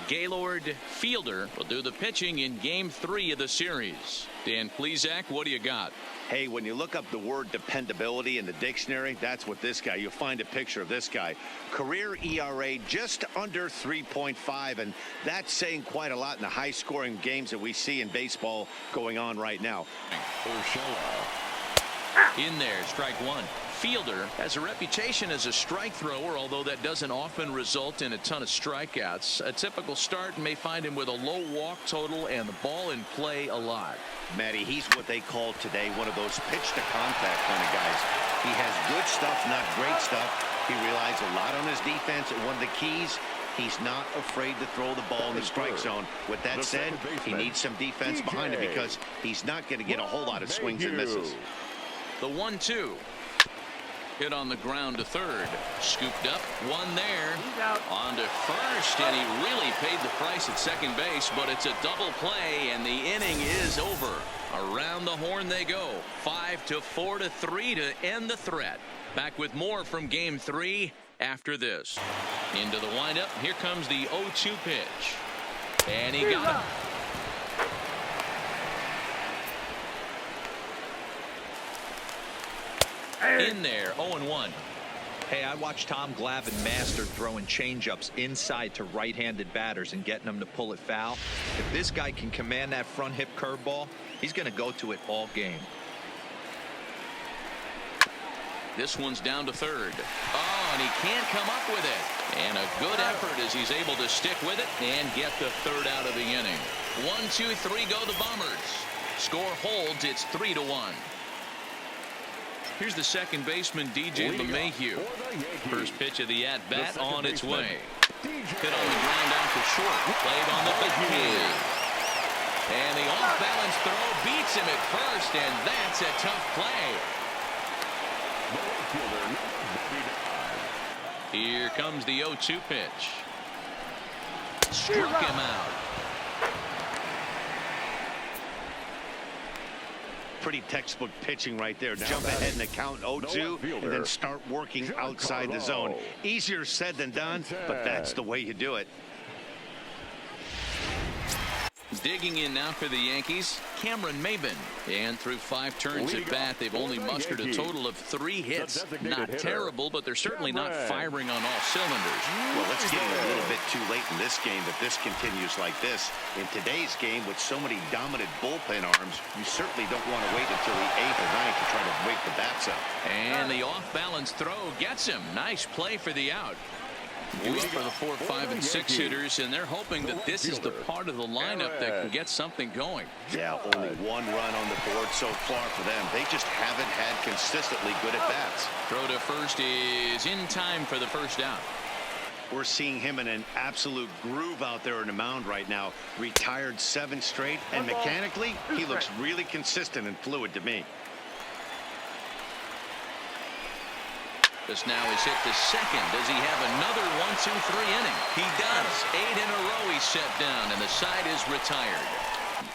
Gaylord, fielder, will do the pitching in Game 3 of the series. Dan Plesac, what do you got? Hey, when you look up the word dependability in the dictionary, that's what this guy, you'll find a picture of this guy. Career ERA just under 3.5, and that's saying quite a lot in the high-scoring games that we see in baseball going on right now. In there, strike one. Fielder has a reputation as a strike thrower, although that doesn't often result in a ton of strikeouts. A typical start may find him with a low walk total and the ball in play a lot. Matty, he's what they call today one of those pitch to contact kind of guys. He has good stuff, not great stuff. He relies a lot on his defense, and one of the keys, he's not afraid to throw the ball in the strike zone. With that said, he needs some defense behind him because he's not going to get a whole lot of swings and misses. The 1-2. Hit on the ground to third. Scooped up. One there. On to first, and he really paid the price at second base, but it's a double play, and the inning is over. Around the horn they go. 5-4-3 to end the threat. Back with more from Game 3 after this. Into the windup. Here comes the 0-2 pitch. And he got it. In there, 0-1. Hey, I watched Tom Glavine master throwing changeups inside to right-handed batters and getting them to pull it foul. If this guy can command that front hip curveball, he's going to go to it all game. This one's down to third. Oh, and he can't come up with it. And a good effort as he's able to stick with it and get the third out of the inning. 1-2-3 go the Bombers. Score holds. It's 3-1. Here's the second baseman, DJ LeMahieu. First pitch of the at-bat on its way. Hit on the ground out to short. Played on the 15. And the off-balance throw beats him at first, and that's a tough play. Here comes the 0-2 pitch. Struck him out. Pretty textbook pitching right there. Jump ahead in the count 0-2 and then start working outside the zone. Easier said than done, but that's the way you do it. Digging in now for the Yankees, Cameron Maybin. And through 5 turns at bat, they've only mustered a total of 3 hits. Not terrible, but they're certainly not firing on all cylinders. Well, it's getting a little bit too late in this game if this continues like this. In today's game, with so many dominant bullpen arms, you certainly don't want to wait until the 8th or 9th to try to wake the bats up. And the off-balance throw gets him. Nice play for the out. Due up for the 4, 5, and 6 hitters, and they're hoping that this is the part of the lineup that can get something going. Yeah, only 1 run on the board so far for them. They just haven't had consistently good at-bats. Throw to first is in time for the first out. We're seeing him in an absolute groove out there in the mound right now. Retired 7 straight, and mechanically, he looks really consistent and fluid to me. This now is hit to second. Does he have another 1-2-3 inning? He does. 8 in a row he's set down, and the side is retired.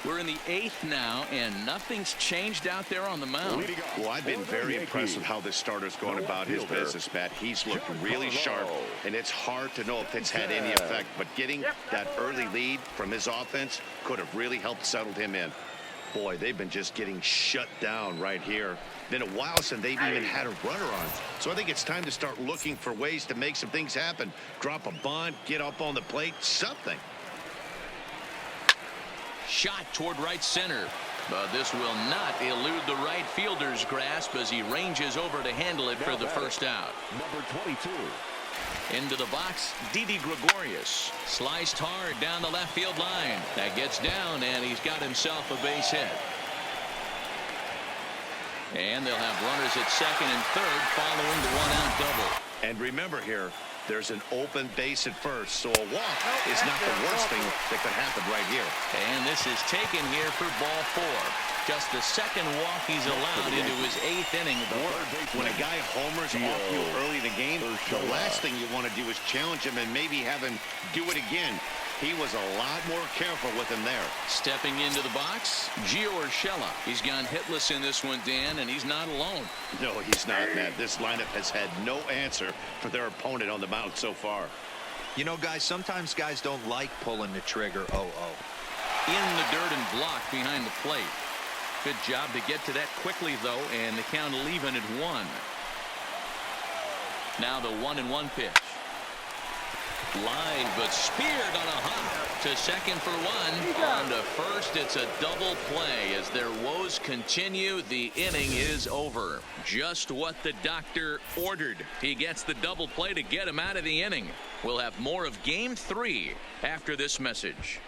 We're in the 8th now, and nothing's changed out there on the mound. Well, I've been very impressed with how this starter's going about his business, Matt. He's looked really sharp, and it's hard to know if it's had any effect, but getting that early lead from his offense could have really helped settle him in. Boy, they've been just getting shut down right here. Been a while since they've even had a runner on. So I think it's time to start looking for ways to make some things happen. Drop a bunt, get up on the plate, something. Shot toward right center. But this will not elude the right fielder's grasp as he ranges over to handle it for the first out. Number 22. Into the box, Didi Gregorius. Sliced hard down the left field line. That gets down, and he's got himself a base hit. And they'll have runners at second and third following the 1-out double. And remember here, there's an open base at first, so a walk is not the worst thing that could happen right here. And this is taken here for ball 4. Just the second walk he's allowed into his 8th inning of the work. When a guy homers off you early in the game, the last thing you want to do is challenge him and maybe have him do it again. He was a lot more careful with him there. Stepping into the box, Gio Urshela. He's gone hitless in this one, Dan, and he's not alone. No, he's not, Matt. This lineup has had no answer for their opponent on the mound so far. You know, guys, sometimes guys don't like pulling the trigger. In the dirt and blocked behind the plate. Good job to get to that quickly, though, and the count will even at 1. Now the 1-1 pitch. Line, but speared on a hop to second for 1. On to first. It's a double play as their woes continue. The inning is over. Just what the doctor ordered. He gets the double play to get him out of the inning. We'll have more of Game 3 after this message.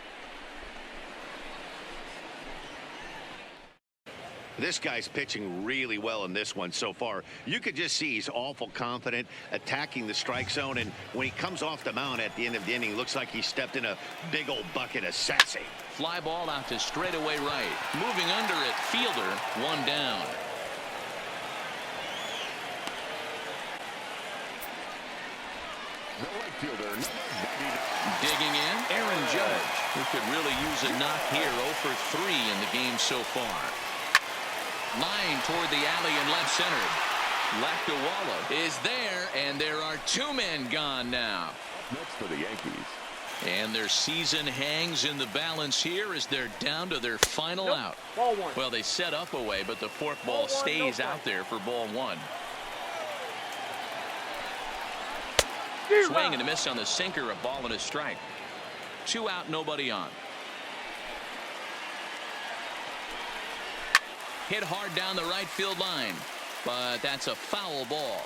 This guy's pitching really well in this one so far. You could just see he's awful confident attacking the strike zone, and when he comes off the mound at the end of the inning, looks like he stepped in a big old bucket of sassy. Fly ball out to straightaway right. Moving under it, fielder, 1 down. The right fielder, Digging in, Aaron Judge, who could really use a knock here. 0 for 3 in the game so far. Line toward the alley in left center. Lactawalla is there, and there are 2 men gone now. next for the Yankees. And their season hangs in the balance here as they're down to their final out. Ball 1. Well, they set up away, but the fourth ball stays out there for ball 1. Swing and a miss on the sinker, a ball and a strike. 2 out, nobody on. Hit hard down the right field line, but that's a foul ball.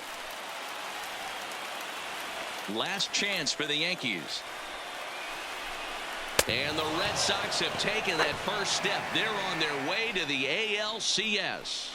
Last chance for the Yankees. And the Red Sox have taken that first step. They're on their way to the ALCS.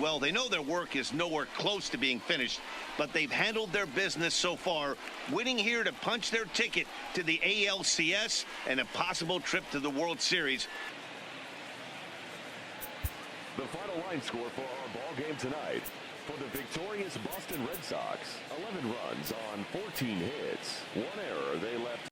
Well, they know their work is nowhere close to being finished, but they've handled their business so far, winning here to punch their ticket to the ALCS and a possible trip to the World Series. The final line score for our ball game tonight. For the victorious Boston Red Sox, 11 runs on 14 hits. 1 error. They left